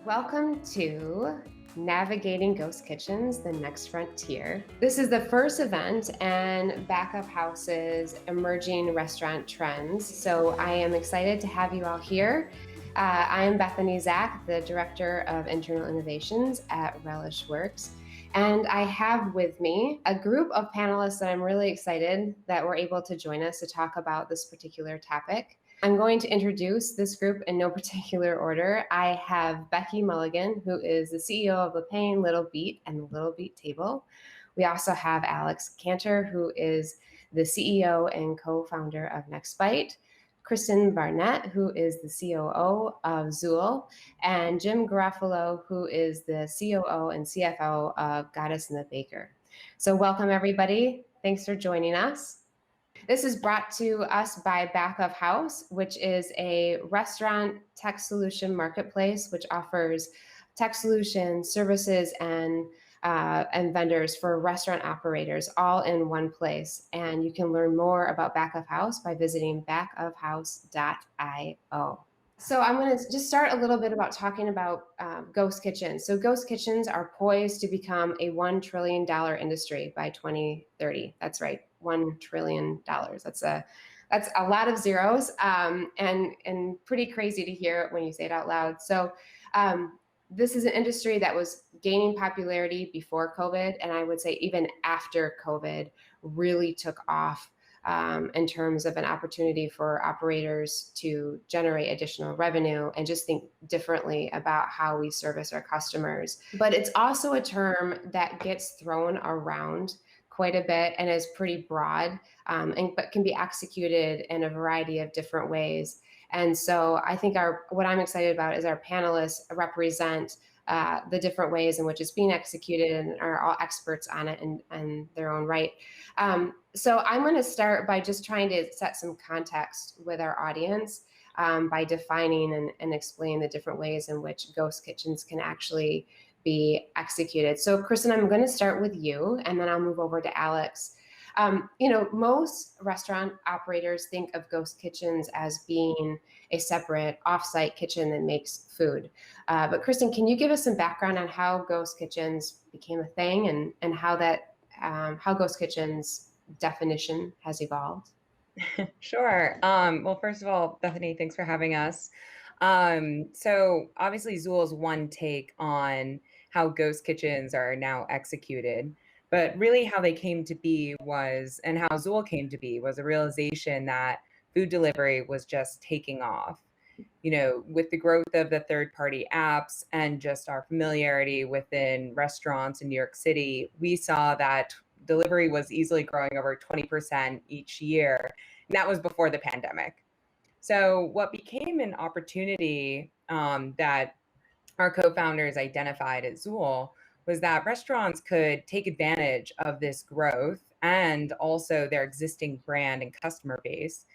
Welcome to Navigating Ghost Kitchens, the Next Frontier. This is the first event and Backup House's emerging restaurant trends. So I am excited to have you all here. I am Bethany Zach, the Director of Internal Innovations at Relish Works. And I have with me a group of panelists that I'm really excited that were able to join us to talk about this particular topic. I'm going to introduce this group in no particular order. I have Becky Mulligan, who is the CEO of Le Pain, Little Beat, and the Little Beat Table. We also have Alex Cantor, who is the CEO and co-founder of Next Bite, Kristen Barnett, who is the COO of Zool, and Jim Garofalo, who is the COO and CFO of Goddess and the Baker. So welcome, everybody. Thanks for joining us. This is brought to us by Back of House, which is a restaurant tech solution marketplace, which offers tech solutions, services, and vendors for restaurant operators all in one place. And you can learn more about Back of House by visiting backofhouse.io. So I'm going to just start a little bit about talking about ghost kitchens. So ghost kitchens are poised to become a $1 trillion industry by 2030. That's right, $1 trillion. That's a lot of zeros, and pretty crazy to hear when you say it out loud. So this is an industry that was gaining popularity before COVID, and I would say even after COVID really took off. In terms of an opportunity for operators to generate additional revenue and just think differently about how we service our customers. But it's also a term that gets thrown around quite a bit and is pretty broad, but can be executed in a variety of different ways. And so I think what I'm excited about is our panelists represent the different ways in which it's being executed and are all experts on it in their own right. So I'm going to start by just trying to set some context with our audience by defining and explaining the different ways in which ghost kitchens can actually be executed. So Kristen, I'm going to start with you, and then I'll move over to Alex. Most restaurant operators think of ghost kitchens as being a separate offsite kitchen that makes food. But Kristen, can you give us some background on how ghost kitchens became a thing and how ghost kitchens definition has evolved? Sure. Well, first of all, Bethany, thanks for having us. So obviously Zool is one take on how ghost kitchens are now executed. But really how they came to be and how Zool came to be was a realization that food delivery was just taking off. With the growth of the third-party apps and just our familiarity within restaurants in New York City, we saw that delivery was easily growing over 20% each year. And that was before the pandemic. So what became an opportunity that our co-founders identified at Zool was that restaurants could take advantage of this growth and also their existing brand and customer base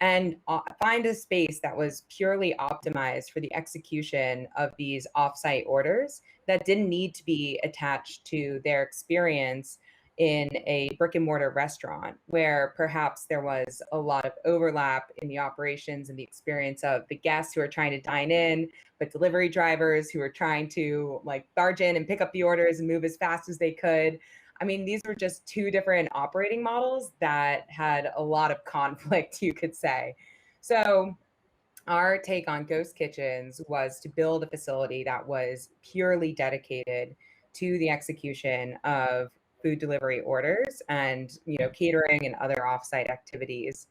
and find a space that was purely optimized for the execution of these offsite orders that didn't need to be attached to their experience in a brick and mortar restaurant, where perhaps there was a lot of overlap in the operations and the experience of the guests who are trying to dine in, but delivery drivers who are trying to barge in and pick up the orders and move as fast as they could. I mean, these were just two different operating models that had a lot of conflict, you could say. So our take on ghost kitchens was to build a facility that was purely dedicated to the execution of food delivery orders and catering and other offsite activities.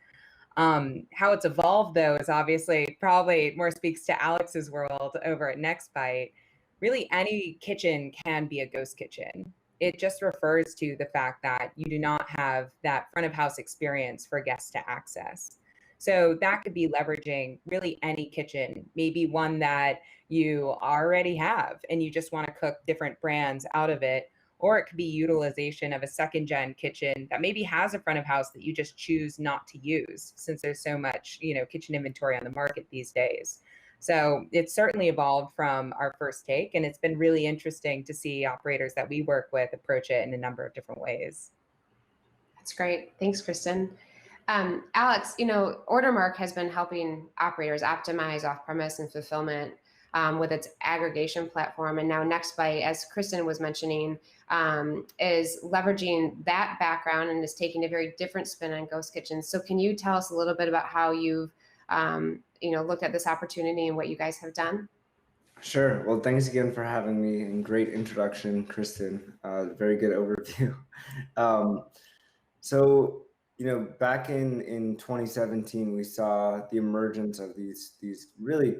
How it's evolved, though, is obviously probably more speaks to Alex's world over at Next Bite. Really, any kitchen can be a ghost kitchen. It just refers to the fact that you do not have that front of house experience for guests to access. So that could be leveraging really any kitchen, maybe one that you already have and you just want to cook different brands out of it. Or it could be utilization of a second gen kitchen that maybe has a front of house that you just choose not to use, since there's so much, kitchen inventory on the market these days. So it's certainly evolved from our first take, and it's been really interesting to see operators that we work with approach it in a number of different ways. That's great. Thanks, Kristen. Alex, Ordermark has been helping operators optimize off-premise and fulfillment with its aggregation platform. And now NextBite, as Kristen was mentioning, is leveraging that background and is taking a very different spin on ghost kitchens. So can you tell us a little bit about how you've looked at this opportunity and what you guys have done? Sure. Well, thanks again for having me and great introduction, Kristen. Very good overview. Um, back in 2017, we saw the emergence of these really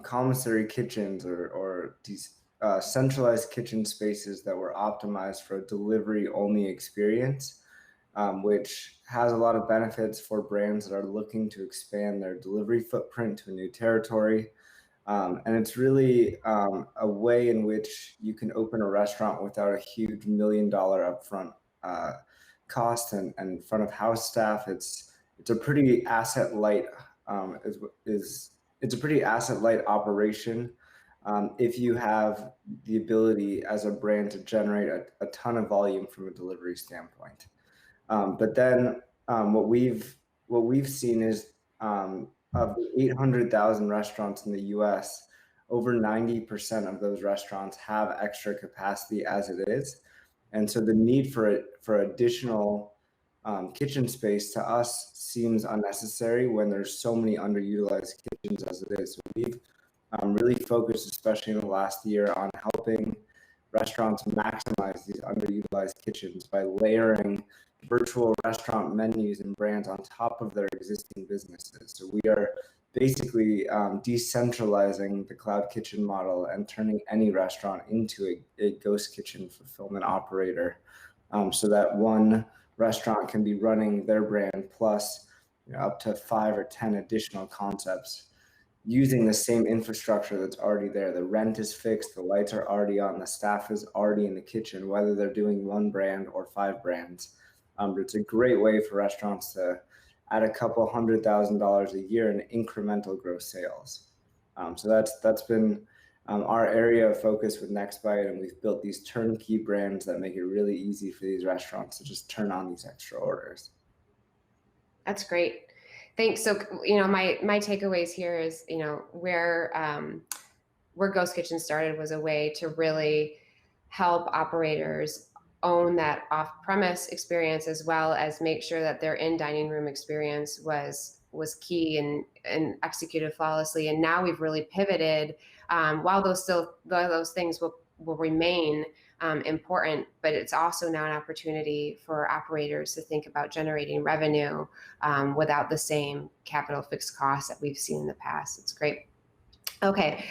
commissary kitchens or these centralized kitchen spaces that were optimized for a delivery only experience, which has a lot of benefits for brands that are looking to expand their delivery footprint to a new territory. And it's really a way in which you can open a restaurant without a huge $1 million upfront cost and front of house staff. It's a pretty asset light it's a pretty asset light operation if you have the ability as a brand to generate a ton of volume from a delivery standpoint. But then what we've seen is of the 800,000 restaurants in the U.S., over 90% of those restaurants have extra capacity as it is, and so the need for additional kitchen space to us seems unnecessary when there's so many underutilized kitchens as it is. So we've really focused, especially in the last year, on helping restaurants maximize these underutilized kitchens by layering virtual restaurant menus and brands on top of their existing businesses. So we are basically decentralizing the cloud kitchen model and turning any restaurant into a ghost kitchen fulfillment operator, so that one restaurant can be running their brand plus up to 5 or 10 additional concepts using the same infrastructure that's already there. The rent is fixed, the lights are already on, the staff is already in the kitchen, whether they're doing one brand or 5 brands. It's a great way for restaurants to add a couple $100,000 a year in incremental gross sales. So that's been our area of focus with NextBite, and we've built these turnkey brands that make it really easy for these restaurants to just turn on these extra orders. That's great. Thanks. So, my takeaways here is, where Ghost Kitchen started was a way to really help operators own that off-premise experience, as well as make sure that their in-dining room experience was key and executed flawlessly. And now we've really pivoted. While those things will remain important, but it's also now an opportunity for operators to think about generating revenue without the same capital fixed costs that we've seen in the past. It's great. Okay,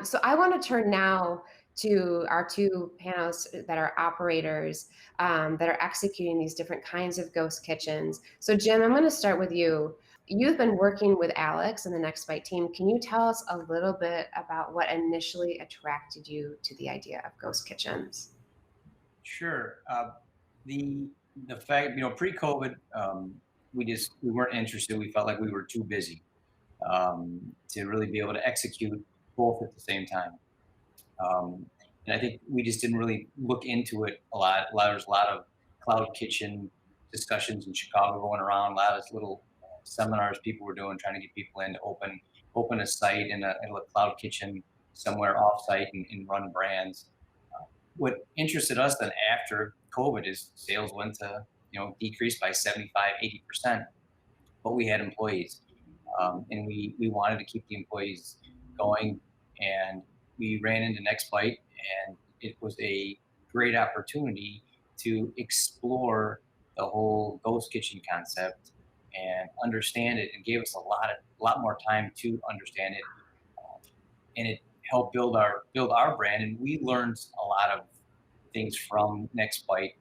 so I want to turn now to our two panelists that are operators that are executing these different kinds of ghost kitchens. So Jim, I'm going to start with you. You've been working with Alex and the NextBite team. Can you tell us a little bit about what initially attracted you to the idea of ghost kitchens? Sure. The fact, pre-COVID, we weren't interested. We felt like we were too busy to really be able to execute both at the same time. And I think we just didn't really look into it a lot. There's a lot of cloud kitchen discussions in Chicago going around, a lot of little seminars people were doing, trying to get people in to open a site in a cloud kitchen somewhere off-site and run brands. What interested us then after COVID is sales went to, decreased by 75, 80%, but we had employees. And we wanted to keep the employees going, and we ran into NextBite, and it was a great opportunity to explore the whole ghost kitchen concept and understand it, and gave us a lot more time to understand it, and it helped build our brand. And we learned a lot of things from NextBite,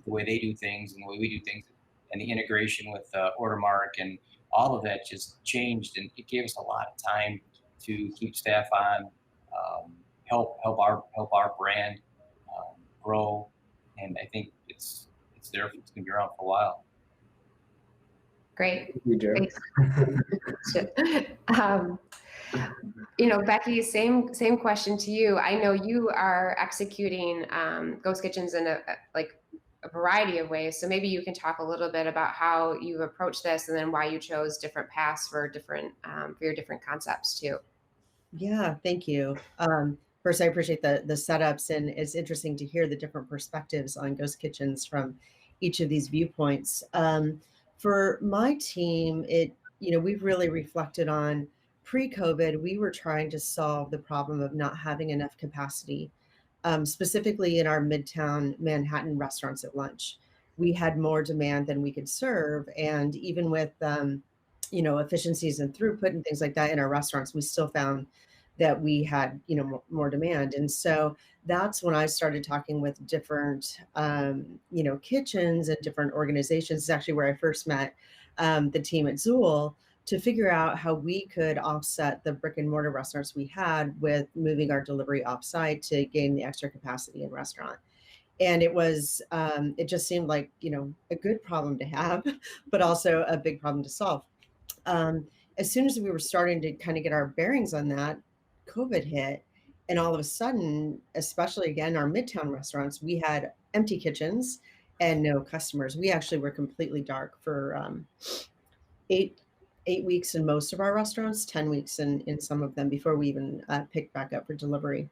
the way they do things and the way we do things, and the integration with Ordermark and all of that just changed, and it gave us a lot of time to keep staff on, help our brand grow, and I think it's there. It's going to be around for a while. Great. You do. Becky, same question to you. I know you are executing ghost kitchens in a variety of ways. So maybe you can talk a little bit about how you've approached this, and then why you chose different paths for your different concepts too. Yeah, thank you. First, I appreciate the setups, and it's interesting to hear the different perspectives on ghost kitchens from each of these viewpoints. For my team, we've really reflected on pre-COVID. We were trying to solve the problem of not having enough capacity, specifically in our Midtown Manhattan restaurants at lunch. We had more demand than we could serve, and even with efficiencies and throughput and things like that in our restaurants, we still found that we had more demand. And so that's when I started talking with different kitchens and different organizations. It's actually where I first met the team at Zool, to figure out how we could offset the brick and mortar restaurants we had with moving our delivery offsite to gain the extra capacity in restaurant. And it just seemed like a good problem to have, but also a big problem to solve. As soon as we were starting to kind of get our bearings on that, COVID hit. And all of a sudden, especially again, our Midtown restaurants, we had empty kitchens and no customers. We actually were completely dark for eight weeks in most of our restaurants, 10 weeks in some of them, before we even picked back up for delivery.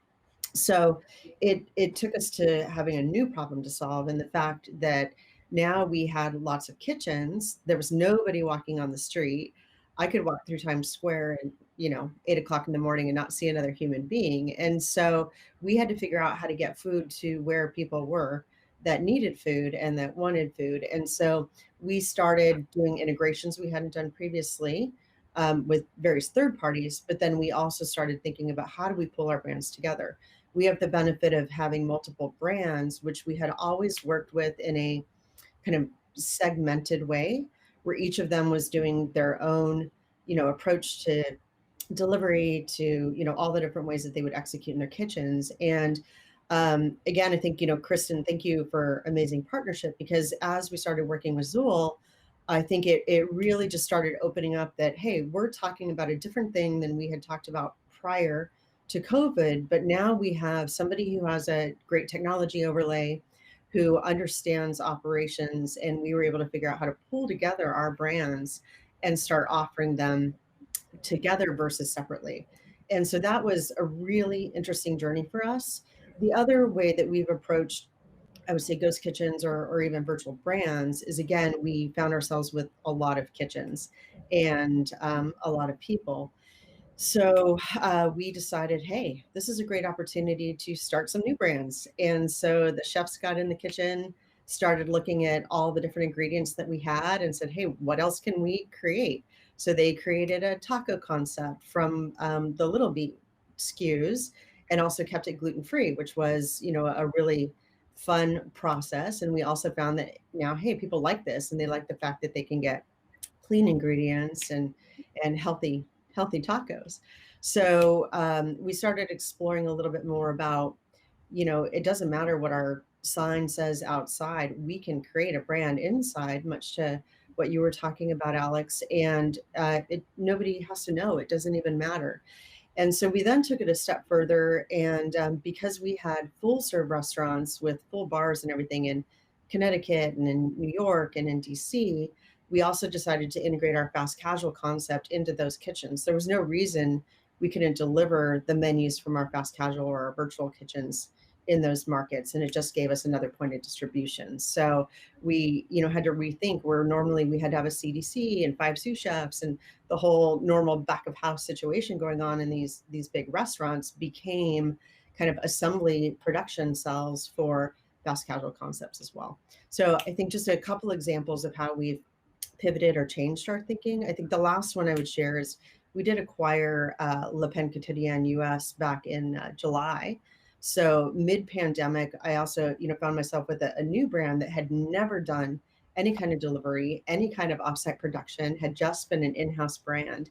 So it took us to having a new problem to solve, and the fact that now we had lots of kitchens. There was nobody walking on the street. I could walk through Times Square and 8 o'clock in the morning and not see another human being. And so we had to figure out how to get food to where people were that needed food and that wanted food. And so we started doing integrations we hadn't done previously, with various third parties. But then we also started thinking about, how do we pull our brands together? We have the benefit of having multiple brands, which we had always worked with in a kind of segmented way, where each of them was doing their own, approach to delivery, to, all the different ways that they would execute in their kitchens. And again, I think, Kristen, thank you for amazing partnership, because as we started working with Zool, I think it really just started opening up that, hey, we're talking about a different thing than we had talked about prior to COVID, but now we have somebody who has a great technology overlay, who understands operations, and we were able to figure out how to pull together our brands and start offering them together versus separately. And so that was a really interesting journey for us. The other way that we've approached, I would say, ghost kitchens or even virtual brands is, again, we found ourselves with a lot of kitchens and a lot of people. So we decided, hey, this is a great opportunity to start some new brands. And so the chefs got in the kitchen, started looking at all the different ingredients that we had, and said, hey, what else can we create? So they created a taco concept from the Little Beat SKUs, and also kept it gluten-free, which was, a really fun process. And we also found that now, hey, people like this, and they like the fact that they can get clean ingredients and healthy tacos. So we started exploring a little bit more about, it doesn't matter what our sign says outside, we can create a brand inside, much to what you were talking about, Alex. And nobody has to know, it doesn't even matter. And so we then took it a step further, and because we had full serve restaurants with full bars and everything in Connecticut and in New York and in DC, we also decided to integrate our fast casual concept into those kitchens. There was no reason we couldn't deliver the menus from our fast casual or our virtual kitchens in those markets, and it just gave us another point of distribution. So we, had to rethink, where normally we had to have a CDC and 5 sous chefs, and the whole normal back of house situation going on in these big restaurants became kind of assembly production cells for fast casual concepts as well. So I think just a couple examples of how we've pivoted or changed our thinking. I think the last one I would share is, we did acquire Le Pen Quotidien US back in July. So mid-pandemic, I also, found myself with a new brand that had never done any kind of delivery, any kind of offsite production, had just been an in-house brand.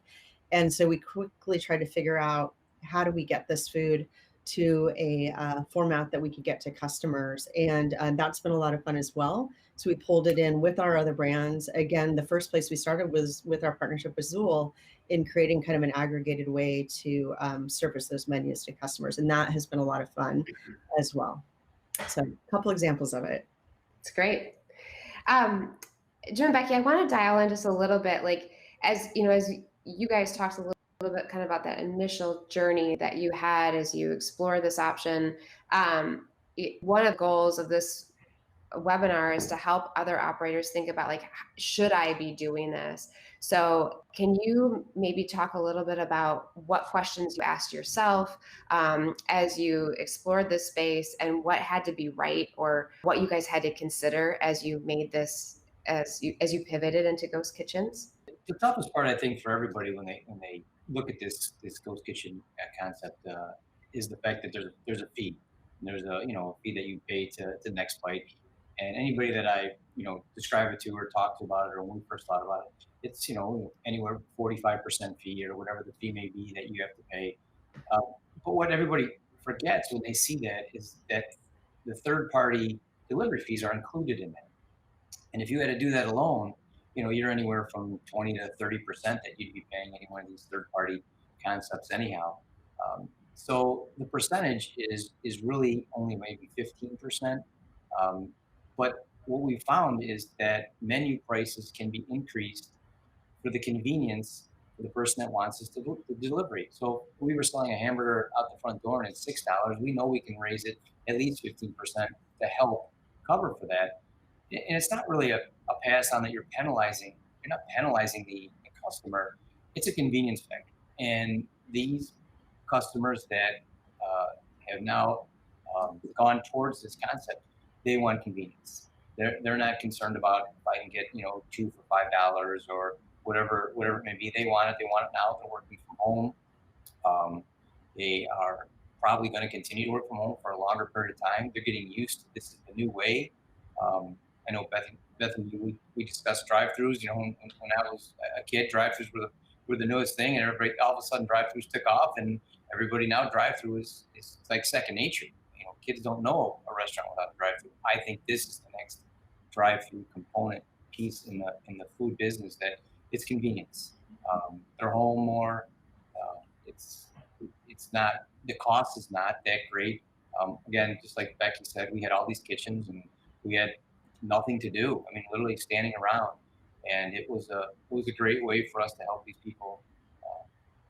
And so we quickly tried to figure out, how do we get this food to a format that we could get to customers? And that's been a lot of fun as well. So we pulled it in with our other brands. Again, the first place we started was with our partnership with Zool, in creating kind of an aggregated way to surface those menus to customers. And that has been a lot of fun as well. So a couple examples of it. It's great. Jim and Becky, I want to dial in just a little bit, like, as you guys talked a little little bit kind of about that initial journey that you had as you explore this option. One of the goals of this webinar is to help other operators think about, like, should I be doing this? So can you maybe talk a little bit about what questions you asked yourself as you explored this space, and what had to be right, or what you guys had to consider as you made this, as you pivoted into ghost kitchens? The toughest part, I think, for everybody when they look at this ghost kitchen concept is the fact that there's a fee. There's a fee that you pay to Next Bite, and anybody that I describe it to or talk to about it, or when we first thought about it, it's anywhere 45% fee or whatever the fee may be that you have to pay. Uh, but what everybody forgets when they see that is that the third party delivery fees are included in that. And if you had to do that alone, you're anywhere from 20 to 30% that you'd be paying any one of these third-party concepts anyhow. So the percentage is really only maybe 15%. But what we found is that menu prices can be increased for the convenience for the person that wants us to do the delivery. So if we were selling a hamburger out the front door and it's $6, we know we can raise it at least 15% to help cover for that. And it's not really a pass on that you're penalizing. You're not penalizing the customer. It's a convenience factor. And these customers that have now gone towards this concept, they want convenience. They're not concerned about if I can get two for $5 or whatever it may be. They want it. They want it now. They're working from home. They are probably going to continue to work from home for a longer period of time. They're getting used to this is the new way. I know Beth and you, we discussed drive-throughs. When I was a kid, drive-throughs were the newest thing, and everybody all of a sudden drive-throughs took off, and everybody now drive-through is like second nature. Kids don't know a restaurant without a drive-through. I think this is the next drive-through component piece in the food business, that it's convenience. They're home more. It's not, the cost is not that great. Again, just like Becky said, we had all these kitchens and we had nothing to do. I mean, literally standing around, and it was a great way for us to help these people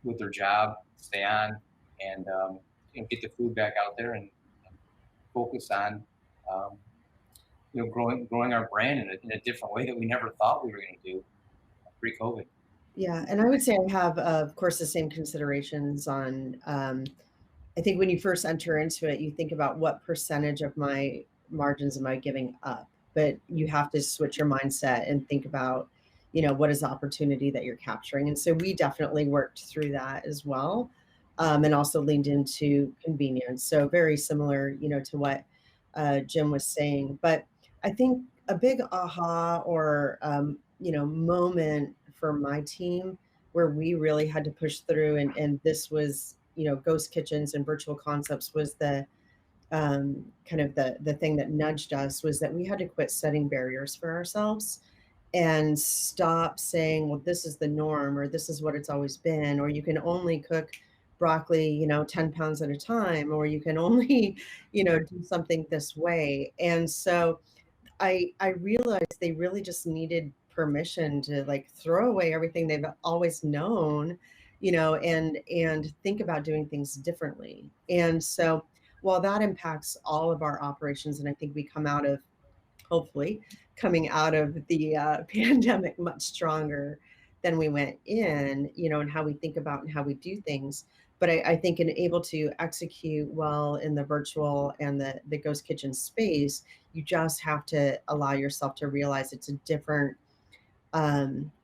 with their job, stay on, and get the food back out there and focus on growing our brand in a different way that we never thought we were going to do pre-COVID. Yeah, and I would say I have, of course, the same considerations on. I think when you first enter into it, you think about what percentage of my margins am I giving up, but you have to switch your mindset and think about, what is the opportunity that you're capturing. And so we definitely worked through that as well, and also leaned into convenience. So very similar, to what Jim was saying. But I think a big aha or moment for my team where we really had to push through, and this was ghost kitchens and virtual concepts was the kind of the thing that nudged us, was that we had to quit setting barriers for ourselves and stop saying, well, this is the norm, or this is what it's always been, or you can only cook broccoli 10 pounds at a time, or you can only do something this way. And so I realized they really just needed permission to, like, throw away everything they've always known, and think about doing things differently. And so while that impacts all of our operations, and I think we hopefully coming out of the pandemic much stronger than we went in, and how we think about and how we do things. But I think in able to execute well in the virtual and the ghost kitchen space, you just have to allow yourself to realize it's a different,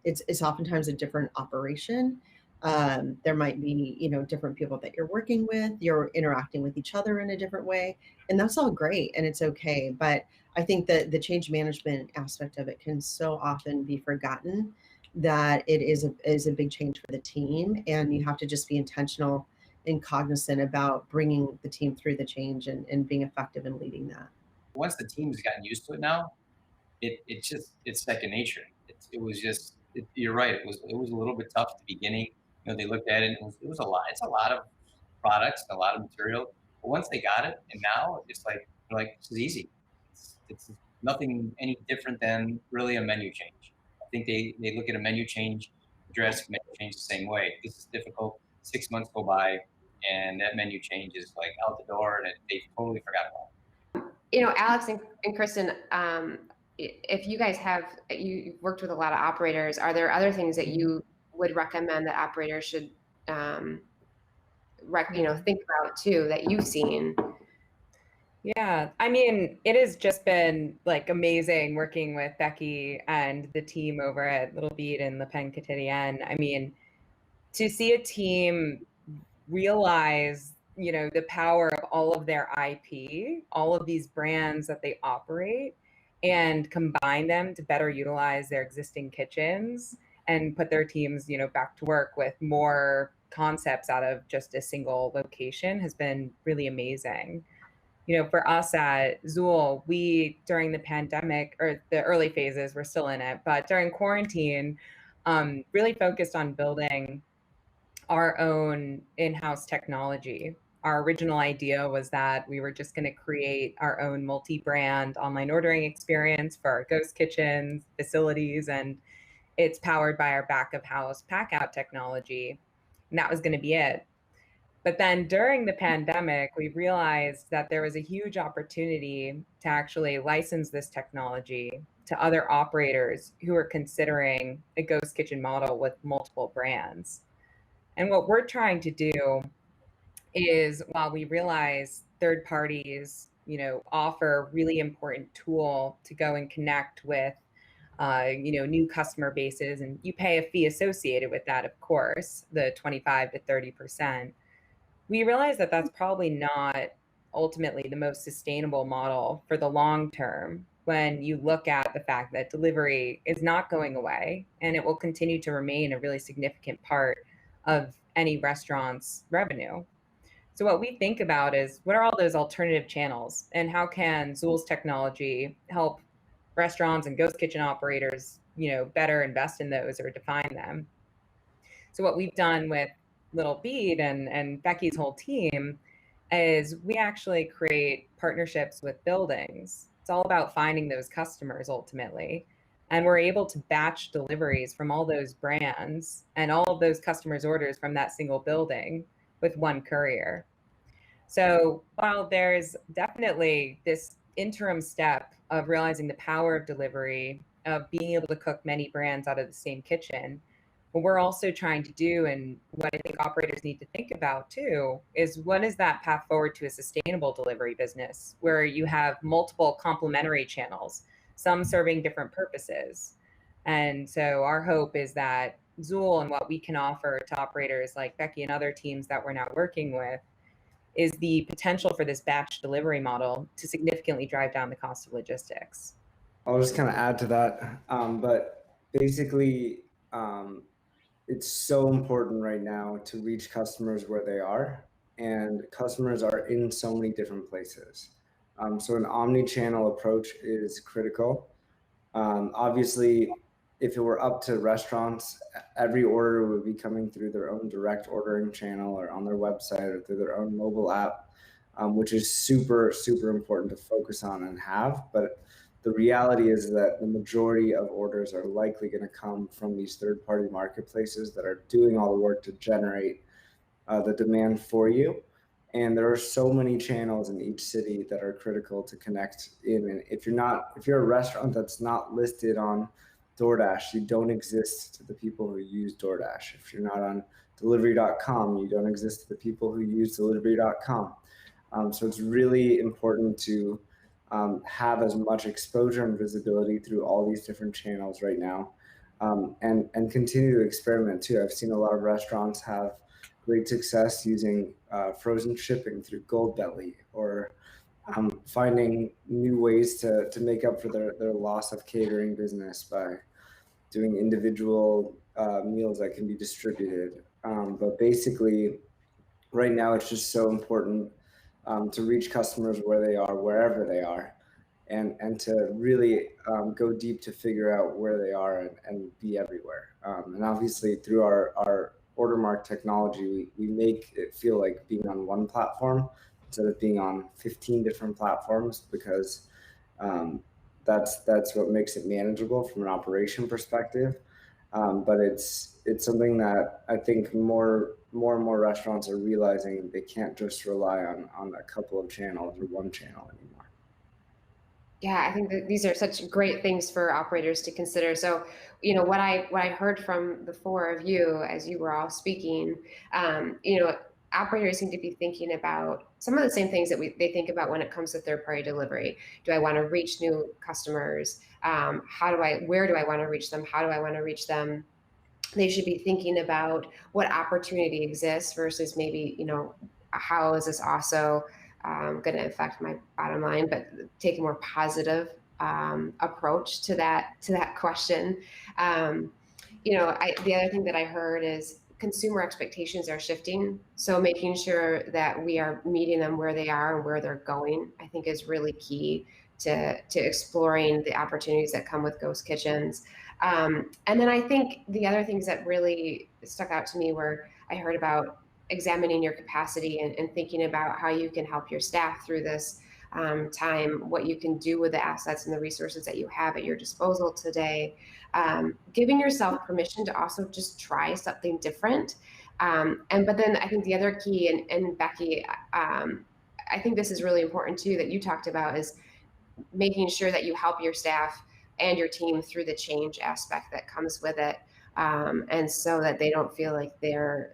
it's oftentimes a different operation. There might be, different people that you're working with, you're interacting with each other in a different way, and that's all great and it's okay. But I think that the change management aspect of it can so often be forgotten, that it is a big change for the team, and you have to just be intentional and cognizant about bringing the team through the change and being effective in leading that. Once the team has gotten used to it now, it's second nature. You're right. It was a little bit tough at the beginning. They looked at it and it was a lot. It's a lot of products and a lot of material. But once they got it, and now it's like they're like, this is easy. It's nothing any different than really a menu change. I think they look at a menu change drastic menu change the same way. This is difficult. 6 months go by, and that menu change is like out the door, and they totally forgot about it. Alex and Kristen, if you guys you've worked with a lot of operators, are there other things that you would recommend that operators should, think about too, that you've seen? Yeah, I mean, it has just been like amazing working with Becky and the team over at Little Beat and Le Pen Quotidien. I mean, to see a team realize, the power of all of their IP, all of these brands that they operate, and combine them to better utilize their existing kitchens and put their teams, back to work with more concepts out of just a single location has been really amazing. For us at Zool, we, during the pandemic, or the early phases, we're still in it, but during quarantine, really focused on building our own in-house technology. Our original idea was that we were just going to create our own multi-brand online ordering experience for our ghost kitchens, facilities, and it's powered by our back of house pack out technology. And that was going to be it. But then during the pandemic, we realized that there was a huge opportunity to actually license this technology to other operators who were considering a ghost kitchen model with multiple brands. And what we're trying to do is, while we realize third parties, offer a really important tool to go and connect with, new customer bases, and you pay a fee associated with that, of course, the 25 to 30%. We realize that that's probably not ultimately the most sustainable model for the long term when you look at the fact that delivery is not going away and it will continue to remain a really significant part of any restaurant's revenue. So what we think about is, what are all those alternative channels, and how can Zool's technology help restaurants and ghost kitchen operators, better invest in those or define them? So what we've done with Little Beat and Becky's whole team is we actually create partnerships with buildings. It's all about finding those customers ultimately. And we're able to batch deliveries from all those brands and all of those customers' orders from that single building with one courier. So while there's definitely this interim step of realizing the power of delivery, of being able to cook many brands out of the same kitchen, what we're also trying to do, and what I think operators need to think about too, is what is that path forward to a sustainable delivery business where you have multiple complementary channels, some serving different purposes. And so our hope is that Zool and what we can offer to operators like Becky and other teams that we're now working with is the potential for this batch delivery model to significantly drive down the cost of logistics. I'll just kind of add to that. But basically, it's so important right now to reach customers where they are, and customers are in so many different places. So an omni-channel approach is critical. Obviously, if it were up to restaurants, every order would be coming through their own direct ordering channel or on their website or through their own mobile app, which is super, super important to focus on and have. But the reality is that the majority of orders are likely going to come from these third-party marketplaces that are doing all the work to generate the demand for you. And there are so many channels in each city that are critical to connect in. And if you're a restaurant that's not listed on DoorDash, you don't exist to the people who use DoorDash. If you're not on delivery.com, you don't exist to the people who use delivery.com. So it's really important to have as much exposure and visibility through all these different channels right now, and continue to experiment too. I've seen a lot of restaurants have great success using frozen shipping through Goldbelly, or finding new ways to make up for their loss of catering business by doing individual meals that can be distributed. But basically, right now, it's just so important to reach customers where they are, wherever they are, and to really go deep to figure out where they are and be everywhere. And obviously, through our Ordermark technology, we make it feel like being on one platform instead of being on 15 different platforms, because that's what makes it manageable from an operation perspective. But it's something that I think more and more restaurants are realizing that they can't just rely on a couple of channels or one channel anymore. Yeah, I think that these are such great things for operators to consider. So, what I heard from the four of you as you were all speaking, operators seem to be thinking about some of the same things that they think about when it comes to third-party delivery. Do I want to reach new customers? Where do I want to reach them? How do I want to reach them? They should be thinking about what opportunity exists versus maybe, how is this also going to affect my bottom line, but take a more positive approach to that question. The other thing that I heard is consumer expectations are shifting. So making sure that we are meeting them where they are and where they're going, I think is really key to exploring the opportunities that come with ghost kitchens. And then I think the other things that really stuck out to me were I heard about examining your capacity and thinking about how you can help your staff through this time, what you can do with the assets and the resources that you have at your disposal today, giving yourself permission to also just try something different. But then I think the other key, and Becky, I think this is really important too, that you talked about, is making sure that you help your staff and your team through the change aspect that comes with it. And so that they don't feel like they're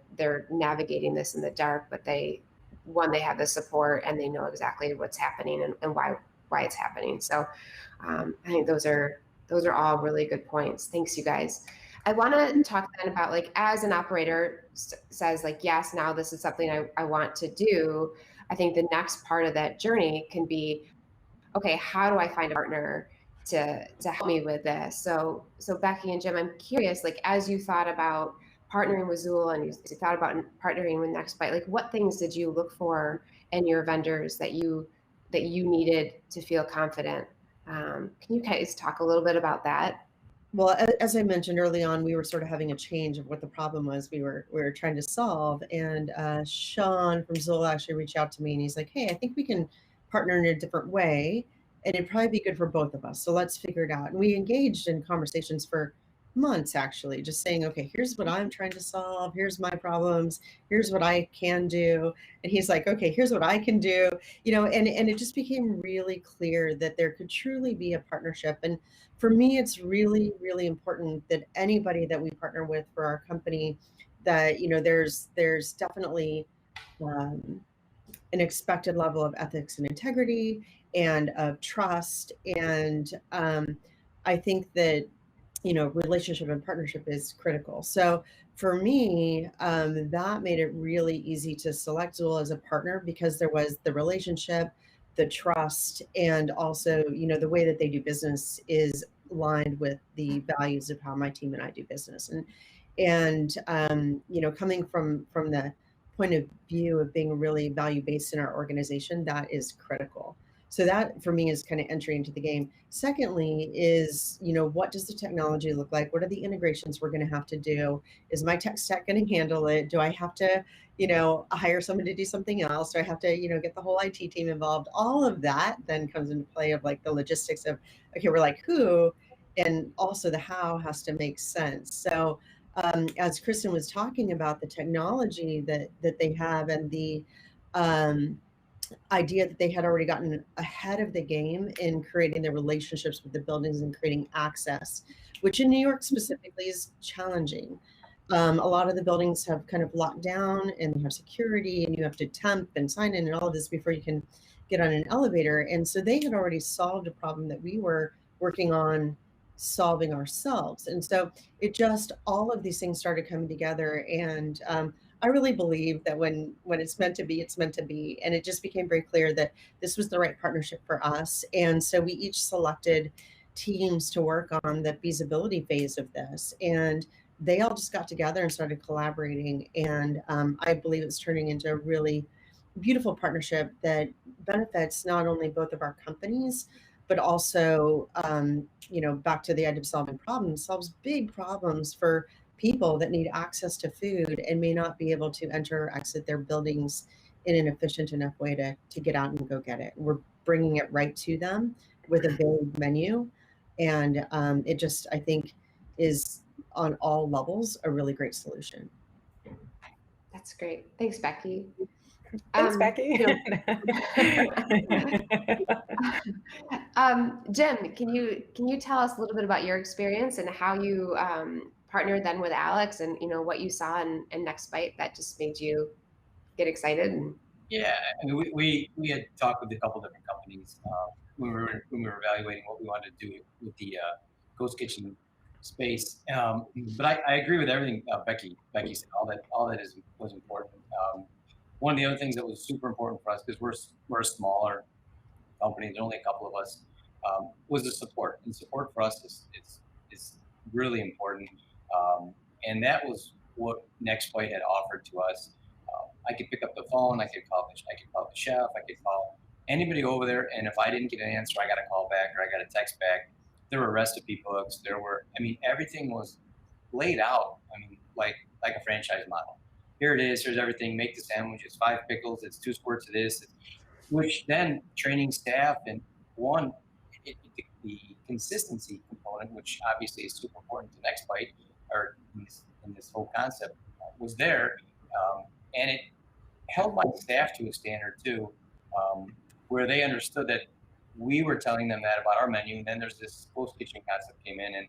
navigating this in the dark, but they have the support and they know exactly what's happening and why it's happening. So I think those are all really good points. Thanks, you guys. I want to talk then about, like, as an operator says, like, yes, now this is something I want to do. I think the next part of that journey can be, okay, how do I find a partner to help me with this? So Becky and Jim, I'm curious, like, as you thought about partnering with Zool and you thought about partnering with Nextbite, like, what things did you look for in your vendors that you needed to feel confident? Can you guys talk a little bit about that? Well, as I mentioned early on, we were sort of having a change of what the problem was we were trying to solve. And Sean from Zool actually reached out to me and he's like, hey, I think we can partner in a different way and it'd probably be good for both of us. So let's figure it out. And we engaged in conversations for months, actually, just saying, okay, here's what I'm trying to solve. Here's my problems. Here's what I can do. And he's like, okay, here's what I can do. And it just became really clear that there could truly be a partnership. And for me, it's really, really important that anybody that we partner with for our company, that, there's definitely an expected level of ethics and integrity and of trust. And I think that, relationship and partnership is critical. So for me, that made it really easy to select Zool as a partner because there was the relationship, the trust, and also, the way that they do business is aligned with the values of how my team and I do business. And coming from the point of view of being really value-based in our organization, that is critical. So that for me is kind of entry into the game. Secondly is, what does the technology look like? What are the integrations we're going to have to do? Is my tech stack going to handle it? Do I have to, hire someone to do something else? Do I have to, get the whole IT team involved? All of that then comes into play of, like, the logistics of, okay, we're like, who, and also the how has to make sense. So as Kristen was talking about the technology that they have and the idea that they had already gotten ahead of the game in creating the relationships with the buildings and creating access, which in New York specifically is challenging. A lot of the buildings have kind of locked down and they have security and you have to temp and sign in and all of this before you can get on an elevator. And so they had already solved a problem that we were working on solving ourselves. And so it just, all of these things started coming together. And I really believe that when it's meant to be, it's meant to be. And it just became very clear that this was the right partnership for us. And so we each selected teams to work on the feasibility phase of this. And they all just got together and started collaborating. And I believe it's turning into a really beautiful partnership that benefits not only both of our companies, but also, back to the idea of solving problems, solves big problems for people that need access to food and may not be able to enter or exit their buildings in an efficient enough way to get out and go get it. We're bringing it right to them with a big menu. And it just, I think, is on all levels a really great solution. That's great. Thanks, Becky. Thanks, Becky. Jim, can you tell us a little bit about your experience and how you partnered then with Alex, and what you saw in Next Bite that just made you get excited? Yeah, I mean, we had talked with a couple different companies when we were evaluating what we wanted to do with the ghost kitchen space. But I agree with everything Becky said. All that was important. One of the other things that was super important for us, because we're a smaller company, there's only a couple of us, was the support. And support for us is really important. And that was what NextBite had offered to us. I could pick up the phone, I could call the chef, I could call anybody over there, and if I didn't get an answer, I got a call back or I got a text back. There were recipe books. Everything was laid out. Like a franchise model. Here it is. Here's everything. Make the sandwich. It's 5 pickles. It's 2 squirts of this. Which then training staff and the consistency component, which obviously is super important to NextBite or in this whole concept, was there, and it held my staff to a standard too, where they understood that we were telling them that about our menu, and then there's this post kitchen concept came in, and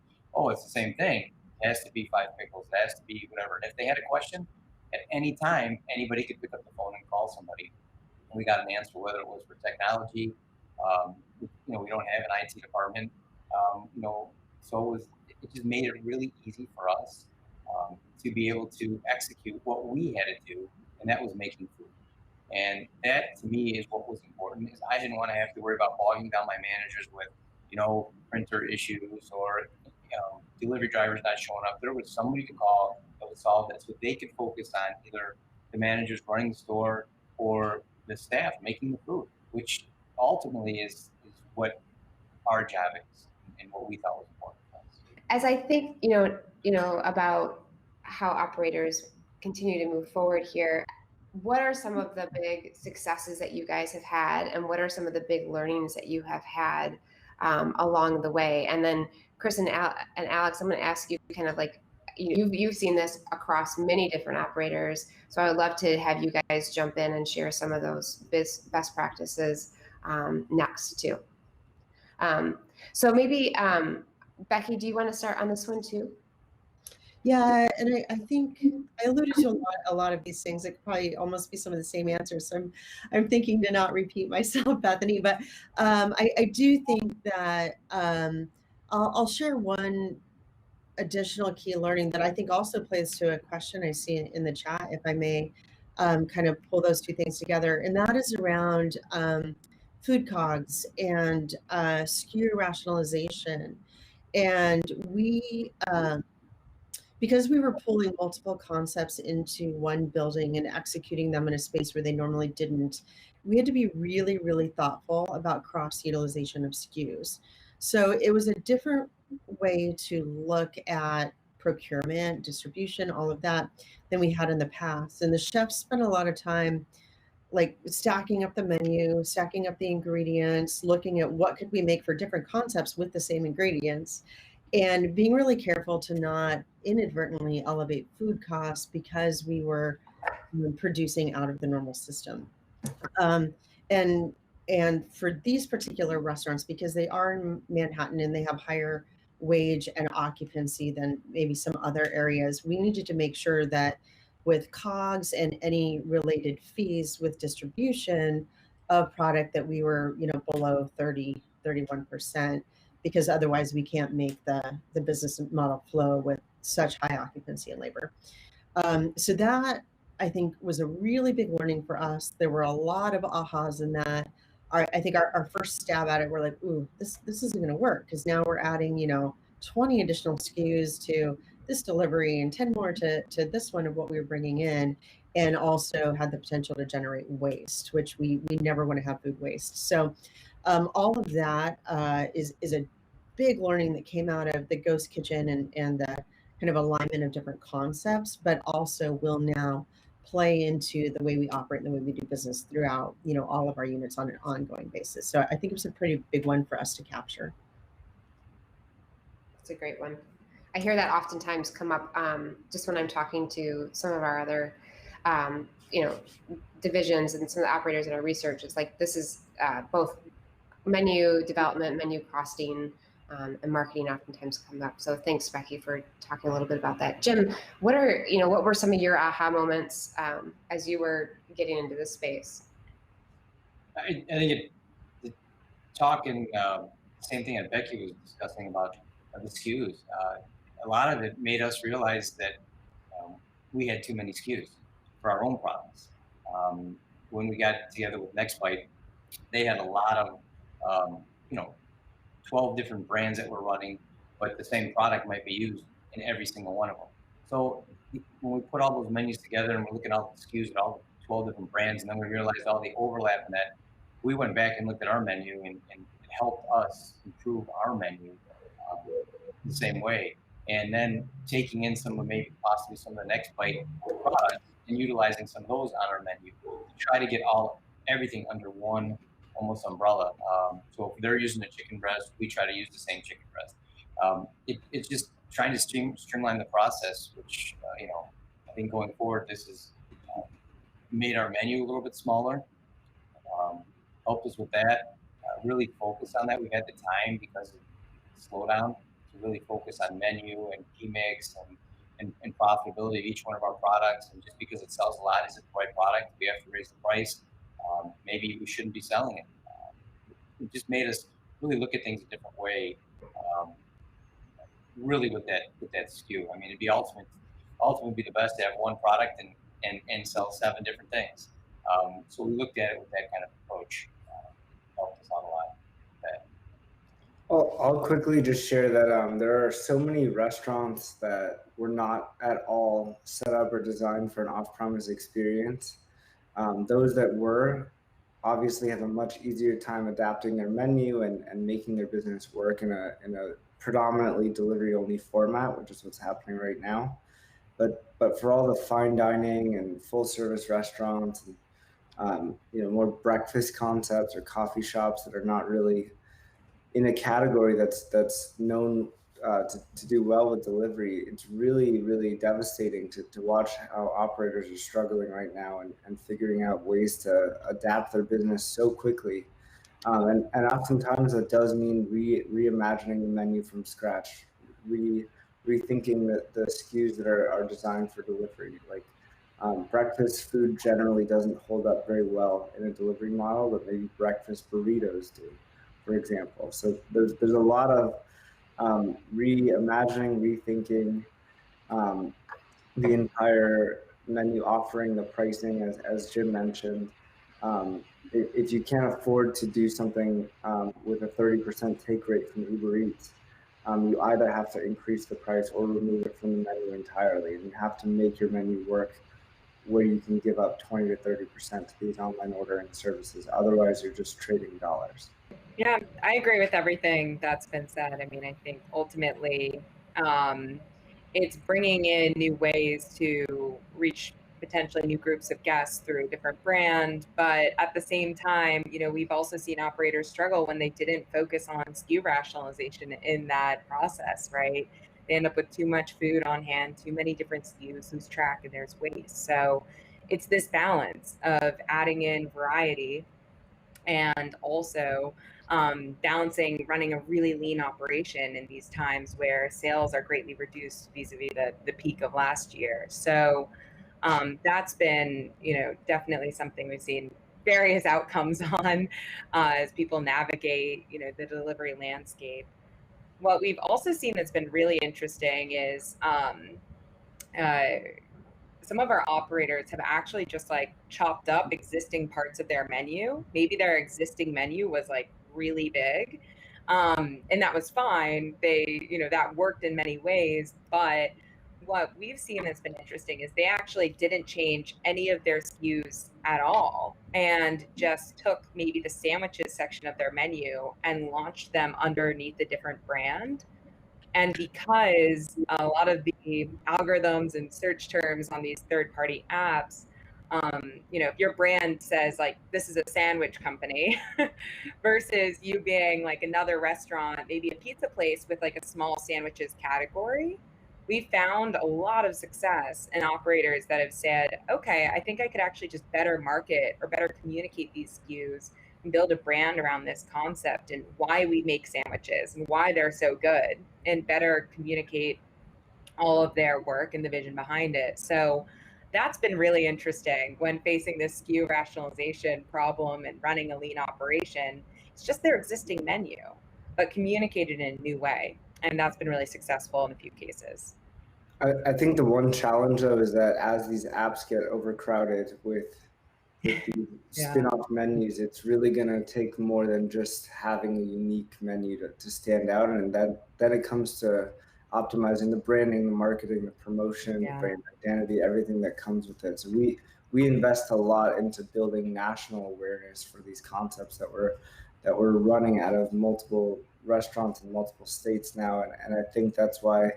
it's the same thing. It has to be 5 pickles. It has to be whatever. And if they had a question, at any time, anybody could pick up the phone and call somebody. And we got an answer, whether it was for technology. We don't have an IT department. So it just made it really easy for us to be able to execute what we had to do, and that was making food. And that to me is what was important. Is I didn't want to have to worry about bogging down my managers with, printer issues or delivery drivers not showing up. There was somebody to call that would solve that, so they could focus on either the managers running the store or the staff making the food, which ultimately is what our job is and what we thought was important for us. As I think, about how operators continue to move forward here, what are some of the big successes that you guys have had, and what are some of the big learnings that you have had along the way? And then Chris and Alex, I'm going to ask you kind of like, you've seen this across many different operators, so I would love to have you guys jump in and share some of those best practices next too. So maybe Becky, do you want to start on this one too? Yeah, and I think I alluded to a lot of these things. It could probably almost be some of the same answers. So I'm thinking to not repeat myself, Bethany. But I do think that I'll share one additional key learning that I think also plays to a question I see in the chat, if I may kind of pull those two things together. And that is around food COGS and SKU rationalization. And we, because we were pulling multiple concepts into one building and executing them in a space where they normally didn't, we had to be really, really thoughtful about cross-utilization of SKUs. So it was a different way to look at procurement, distribution, all of that than we had in the past. And the chefs spent a lot of time like stacking up the menu, stacking up the ingredients, looking at what could we make for different concepts with the same ingredients, and being really careful to not inadvertently elevate food costs because we were producing out of the normal system. And for these particular restaurants, because they are in Manhattan and they have higher wage and occupancy than maybe some other areas, we needed to make sure that with COGS and any related fees with distribution of product that we were, below 31%, because otherwise we can't make the business model flow with such high occupancy and labor. So that I think was a really big learning for us. There were a lot of ahas in that. I think our first stab at it, we're like, ooh, this isn't going to work, because now we're adding, 20 additional SKUs to this delivery and 10 more to this one of what we were bringing in, and also had the potential to generate waste, which we never want to have food waste. So all of that is a big learning that came out of the ghost kitchen and the kind of alignment of different concepts, but also will now play into the way we operate and the way we do business throughout, all of our units on an ongoing basis. So I think it was a pretty big one for us to capture. That's a great one. I hear that oftentimes come up just when I'm talking to some of our other, divisions and some of the operators in our research. It's like this is both menu development, menu costing, and marketing oftentimes come up. So thanks, Becky, for talking a little bit about that. Jim, what were some of your aha moments as you were getting into this space? I think talking same thing that Becky was discussing about the SKUs. A lot of it made us realize that we had too many SKUs for our own products. When we got together with NextBite, they had a lot of, um, you know, 12 different brands that were running, but the same product might be used in every single one of them. So when we put all those menus together and we look at all the SKUs at all the 12 different brands, and then we realized all the overlap in that, we went back and looked at our menu and it helped us improve our menu the same way. And then taking in some of maybe possibly some of the NextBite products and utilizing some of those on our menu to try to get everything under one almost umbrella. So if they're using a chicken breast, we try to use the same chicken breast. It's just trying to streamline the process, which I think going forward this has made our menu a little bit smaller. Helped us with that. Really focus on that. We had the time because of the slowdown to really focus on menu and key mix and profitability of each one of our products. And just because it sells a lot, is it the right product? We have to raise the price. Maybe we shouldn't be selling it. It just made us really look at things a different way. Really with that SKU. I mean, it'd be ultimately be the best to have one product and sell 7 different things. So we looked at it with that kind of approach. Helped us out a lot. I'll quickly just share that there are so many restaurants that were not at all set up or designed for an off-premise experience. Those that were obviously have a much easier time adapting their menu and making their business work in a predominantly delivery-only format, which is what's happening right now. But for all the fine dining and full-service restaurants, and, more breakfast concepts or coffee shops that are not really in a category that's known to do well with delivery, it's really, really devastating to watch how operators are struggling right now and figuring out ways to adapt their business so quickly. And oftentimes that does mean reimagining the menu from scratch, rethinking the SKUs that are designed for delivery. Like breakfast food generally doesn't hold up very well in a delivery model, but maybe breakfast burritos do, for example. So there's a lot of reimagining, rethinking the entire menu offering, the pricing, as Jim mentioned. If you can't afford to do something with a 30% take rate from Uber Eats, you either have to increase the price or remove it from the menu entirely. And you have to make your menu work where you can give up 20 to 30% to these online ordering services. Otherwise, you're just trading dollars. Yeah, I agree with everything that's been said. I mean, I think ultimately it's bringing in new ways to reach potentially new groups of guests through a different brand. But at the same time, we've also seen operators struggle when they didn't focus on SKU rationalization in that process, right? They end up with too much food on hand, too many different SKUs, lose track, and there's waste. So it's this balance of adding in variety and also balancing running a really lean operation in these times where sales are greatly reduced vis-a-vis the peak of last year. So that's been, definitely something we've seen various outcomes on as people navigate, the delivery landscape. What we've also seen that's been really interesting is some of our operators have actually just like chopped up existing parts of their menu. Maybe their existing menu was like really big. And that was fine. That worked in many ways. But what we've seen that's been interesting is they actually didn't change any of their SKUs at all and just took maybe the sandwiches section of their menu and launched them underneath a different brand. And because a lot of the algorithms and search terms on these third-party apps If your brand says like, this is a sandwich company versus you being like another restaurant, maybe a pizza place with like a small sandwiches category, we found a lot of success in operators that have said, okay, I think I could actually just better market or better communicate these SKUs and build a brand around this concept and why we make sandwiches and why they're so good, and better communicate all of their work and the vision behind it. So that's been really interesting when facing this SKU rationalization problem and running a lean operation. It's just their existing menu, but communicated in a new way. And that's been really successful in a few cases. I think the one challenge though is that as these apps get overcrowded with these spin-off menus, it's really going to take more than just having a unique menu to stand out. And then it comes to optimizing the branding, the marketing, the promotion, the brand identity, everything that comes with it. So we invest a lot into building national awareness for these concepts that we're running out of multiple restaurants in multiple states now. And I think that's why,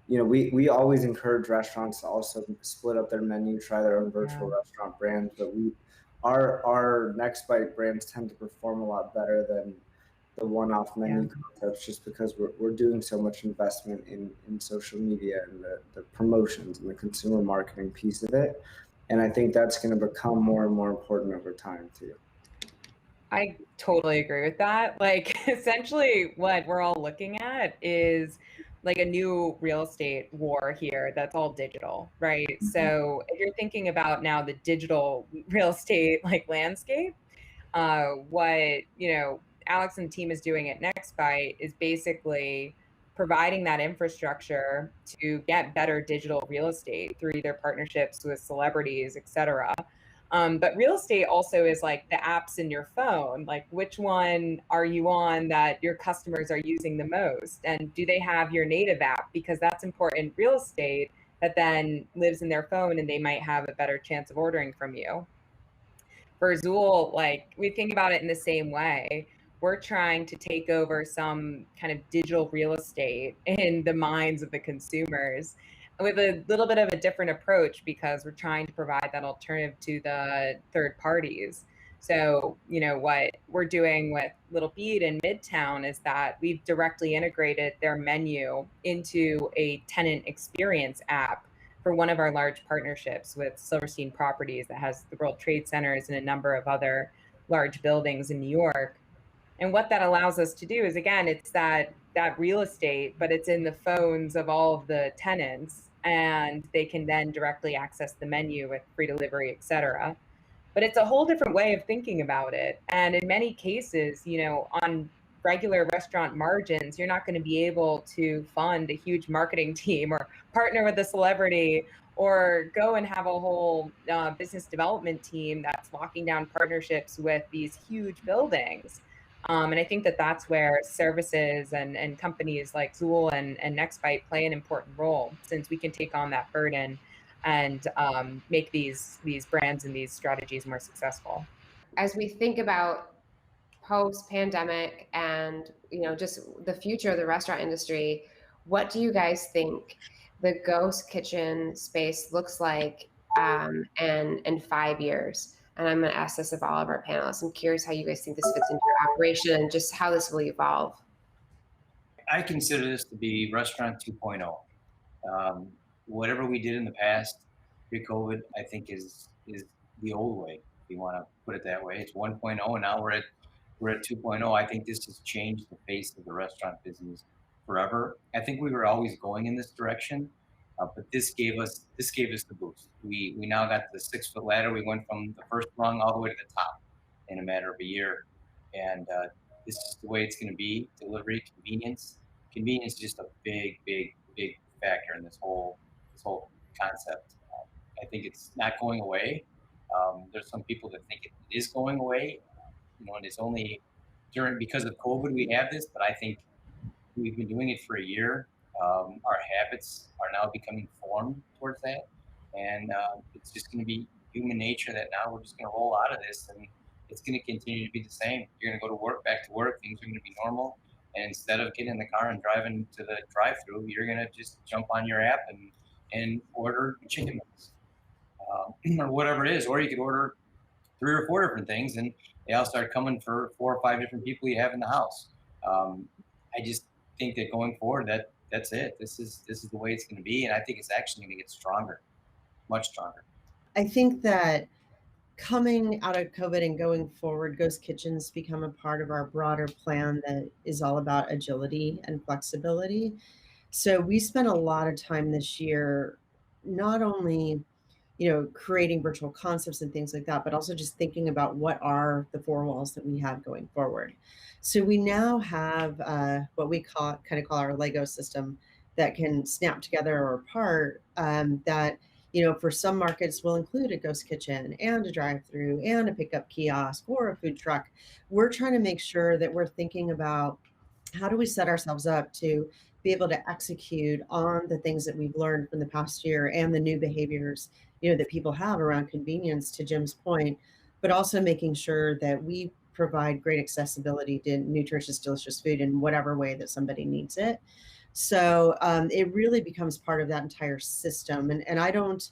we always encourage restaurants to also split up their menu, try their own virtual restaurant brands, but our Next Bite brands tend to perform a lot better than the one-off menu concepts, just because we're doing so much investment in social media and the promotions and the consumer marketing piece of it. And I think that's going to become more and more important over time too. I totally agree with that. Like, essentially what we're all looking at is like a new real estate war here that's all digital, right? Mm-hmm. So if you're thinking about now the digital real estate like landscape, what Alex and the team is doing at NextBite is basically providing that infrastructure to get better digital real estate through either partnerships with celebrities, et cetera. But real estate also is like the apps in your phone. Like, which one are you on that your customers are using the most? And do they have your native app? Because that's important real estate that then lives in their phone, and they might have a better chance of ordering from you. For Zool, like, we think about it in the same way. We're trying to take over some kind of digital real estate in the minds of the consumers with a little bit of a different approach, because we're trying to provide that alternative to the third parties. So, what we're doing with Little Bead in Midtown is that we've directly integrated their menu into a tenant experience app for one of our large partnerships with Silverstein Properties that has the World Trade Centers and a number of other large buildings in New York. And what that allows us to do is, again, it's that real estate, but it's in the phones of all of the tenants, and they can then directly access the menu with free delivery, et cetera. But it's a whole different way of thinking about it. And in many cases, on regular restaurant margins, you're not going to be able to fund a huge marketing team or partner with a celebrity or go and have a whole business development team that's locking down partnerships with these huge buildings. And I think that that's where services and companies like Zool and NextBite play an important role, since we can take on that burden and make these brands and these strategies more successful. As we think about post-pandemic and just the future of the restaurant industry, what do you guys think the ghost kitchen space looks like in 5 years? And I'm going to ask this of all of our panelists. I'm curious how you guys think this fits into your operation and just how this will evolve. I consider this to be restaurant 2.0. Whatever we did in the past, pre-COVID, I think is the old way, if you want to put it that way. It's 1.0, and now we're at 2.0. I think this has changed the face of the restaurant business forever. I think we were always going in this direction, but this gave us the boost. We now got the 6-foot ladder. We went from the first rung all the way to the top in a matter of a year, and this is the way it's going to be. Delivery, convenience. Convenience is just a big factor in this whole concept. I think it's not going away. There's some people that think it is going away, and it's only because of COVID we have this, but I think we've been doing it for a year. Our habits are now becoming formed towards that, and it's just going to be human nature that now we're just going to roll out of this, and it's going to continue to be the same. You're going to go to work, back to work, things are going to be normal. And instead of getting in the car and driving to the drive-through, you're going to just jump on your app and order chicken wings. or whatever it is, or you could order 3 or 4 different things, and they all start coming for 4 or 5 different people you have in the house. I just think that going forward, that's it. This is the way it's going to be, and I think it's actually going to get stronger, much stronger. I think that coming out of COVID and going forward, ghost kitchens become a part of our broader plan that is all about agility and flexibility. So we spent a lot of time this year, not only creating virtual concepts and things like that, but also just thinking about what are the four walls that we have going forward. So we now have what we call our Lego system that can snap together or apart. That for some markets will include a ghost kitchen and a drive-through and a pickup kiosk or a food truck. We're trying to make sure that we're thinking about how do we set ourselves up to be able to execute on the things that we've learned from the past year and the new behaviors that people have around convenience, to Jim's point, but also making sure that we provide great accessibility to nutritious, delicious food in whatever way that somebody needs it. So it really becomes part of that entire system. And I don't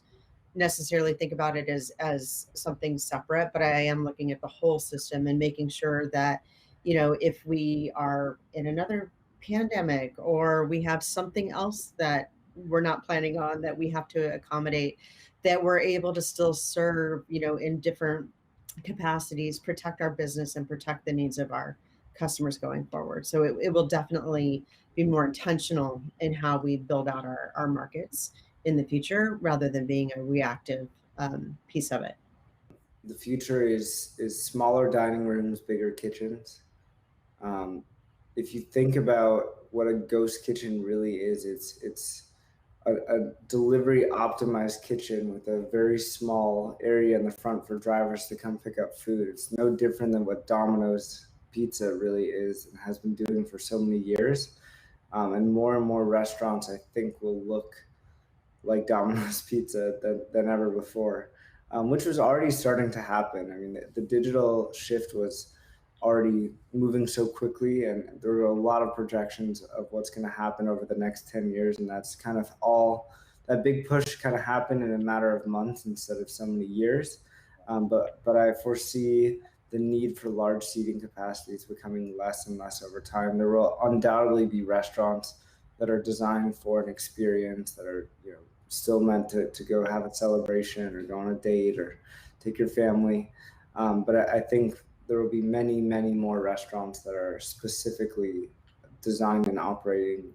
necessarily think about it as something separate, but I am looking at the whole system and making sure that, if we are in another pandemic or we have something else that we're not planning on that we have to accommodate, that we're able to still serve, in different capacities, protect our business and protect the needs of our customers going forward. So it will definitely be more intentional in how we build out our markets in the future rather than being a reactive piece of it. The future is smaller dining rooms, bigger kitchens. If you think about what a ghost kitchen really is, it's a delivery optimized kitchen with a very small area in the front for drivers to come pick up food. It's no different than what Domino's Pizza really is and has been doing for so many years. And more restaurants, I think, will look like Domino's Pizza than ever before, which was already starting to happen. I mean, the digital shift was already moving so quickly, and there were a lot of projections of what's going to happen over the next 10 years, and that's kind of all that big push kind of happened in a matter of months instead of so many years. But I foresee the need for large seating capacities becoming less and less over time. There will undoubtedly be restaurants that are designed for an experience, that are still meant to go have a celebration or go on a date or take your family. But I think there will be many more restaurants that are specifically designed and operating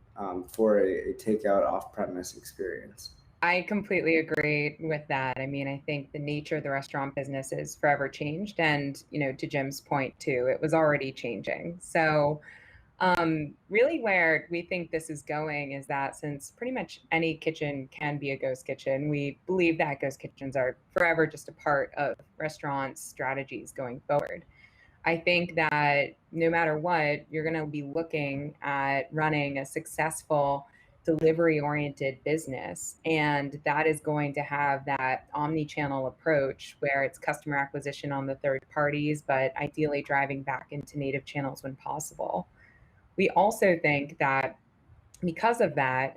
for a takeout off-premise experience. I completely agree with that. I mean, I think the nature of the restaurant business is forever changed. And, to Jim's point too, it was already changing. So really where we think this is going is that since pretty much any kitchen can be a ghost kitchen, we believe that ghost kitchens are forever just a part of restaurant strategies going forward. I think that no matter what, you're going to be looking at running a successful delivery-oriented business, and that is going to have that omni-channel approach where it's customer acquisition on the third parties, but ideally driving back into native channels when possible. We also think that because of that,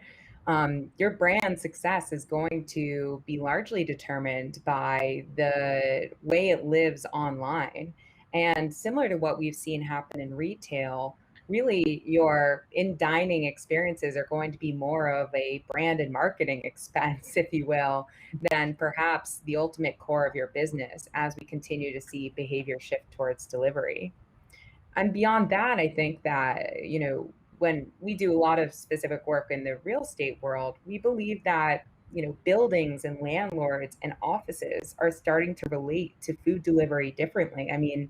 your brand success is going to be largely determined by the way it lives online. And similar to what we've seen happen in retail, really your in-dining experiences are going to be more of a brand and marketing expense, if you will, than perhaps the ultimate core of your business as we continue to see behavior shift towards delivery. And beyond that, I think that, when we do a lot of specific work in the real estate world, we believe that, buildings and landlords and offices are starting to relate to food delivery differently. I mean,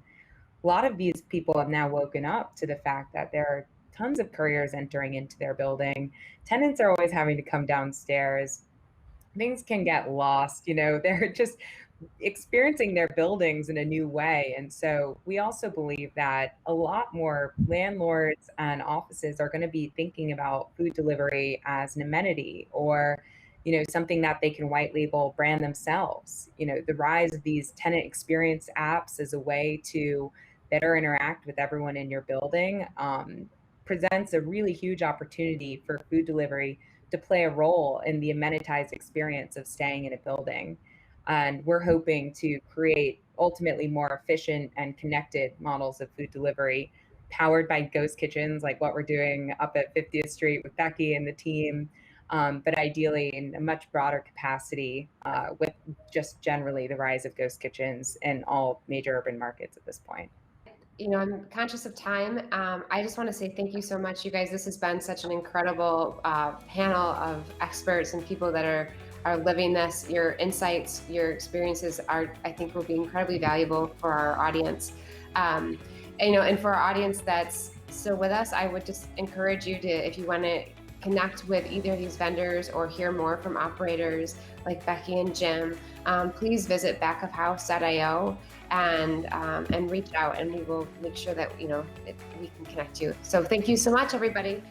a lot of these people have now woken up to the fact that there are tons of couriers entering into their building. Tenants are always having to come downstairs. Things can get lost, they're just experiencing their buildings in a new way. And so we also believe that a lot more landlords and offices are going to be thinking about food delivery as an amenity or, something that they can white label brand themselves. The rise of these tenant experience apps as a way to better interact with everyone in your building presents a really huge opportunity for food delivery to play a role in the amenitized experience of staying in a building. And we're hoping to create ultimately more efficient and connected models of food delivery powered by ghost kitchens, like what we're doing up at 50th Street with Becky and the team, but ideally in a much broader capacity with just generally the rise of ghost kitchens in all major urban markets at this point. I'm conscious of time. I just want to say thank you so much, you guys. This has been such an incredible panel of experts and people that are living this. Your insights, your experiences I think will be incredibly valuable for our audience. And for our audience that's still with us, I would just encourage you to, if you want to connect with either of these vendors or hear more from operators like Becky and Jim, please visit backofhouse.io and reach out, and we will make sure that we can connect you. So thank you so much, everybody.